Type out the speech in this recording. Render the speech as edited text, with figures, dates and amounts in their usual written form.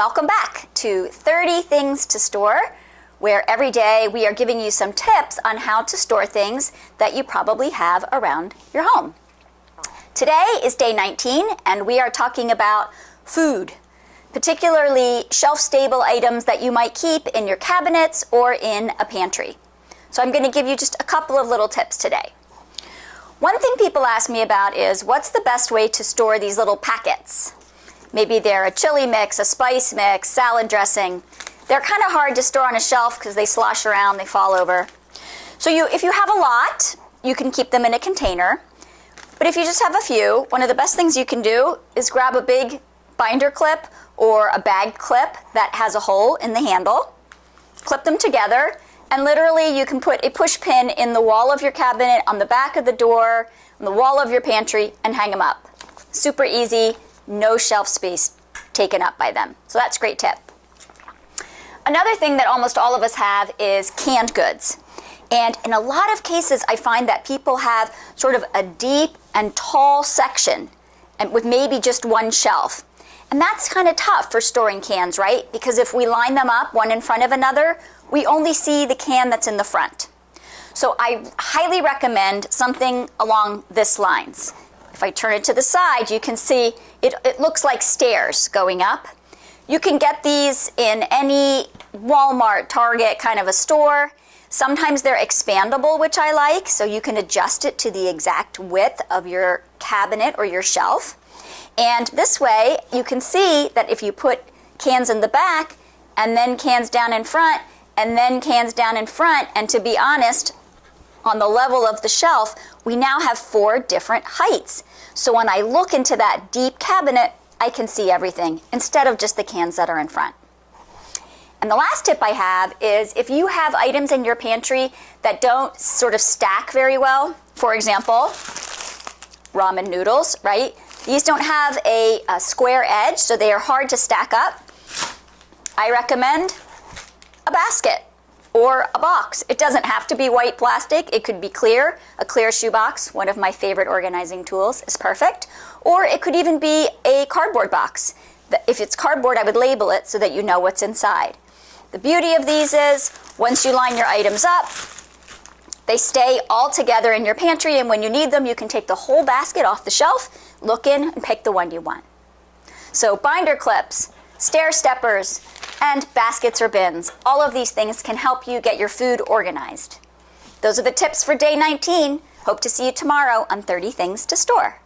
Welcome back to 30 Things to Store, where every day we are giving you some tips on how to store things that you probably have around your home. Today is day 19, and we are talking about food, particularly shelf-stable items that you might keep in your cabinets or in a pantry. So I'm going to give you just a couple of little tips today. One thing people ask me about is, what's the best way to store these little packets? Maybe they're a chili mix, a spice mix, salad dressing. They're kind of hard to store on a shelf because they slosh around, they fall over. So if you have a lot, you can keep them in a container. But if you just have a few, one of the best things you can do is grab a big binder clip or a bag clip that has a hole in the handle, clip them together, and literally you can put a push pin in the wall of your cabinet, on the back of the door, on the wall of your pantry, and hang them up. Super easy. No shelf space taken up by them. So that's a great tip. Another thing that almost all of us have is canned goods. And in a lot of cases, I find that people have sort of a deep and tall section and with maybe just one shelf. And that's kind of tough for storing cans, right? Because if we line them up one in front of another, we only see the can that's in the front. So I highly recommend something along this lines. If I turn it to the side, you can see it looks like stairs going up. You can get these in any Walmart, Target kind of a store. Sometimes they're expandable, which I like, so you can adjust it to the exact width of your cabinet or your shelf. And this way, you can see that if you put cans in the back, and then cans down in front, and then cans down in front, and to be honest, on the level of the shelf, we now have 4 different heights. So when I look into that deep cabinet, I can see everything instead of just the cans that are in front. And the last tip I have is, if you have items in your pantry that don't sort of stack very well, for example, ramen noodles, right? These don't have a square edge, so they are hard to stack up. I recommend a basket or a box. It doesn't have to be white plastic. It could be clear. A clear shoebox, one of my favorite organizing tools, is perfect. Or it could even be a cardboard box. If it's cardboard, I would label it so that you know what's inside. The beauty of these is, once you line your items up, they stay all together in your pantry, and when you need them, you can take the whole basket off the shelf, look in, and pick the one you want. So binder clips, stair steppers, and baskets or bins. All of these things can help you get your food organized. Those are the tips for day 19. Hope to see you tomorrow on 30 Things to Store.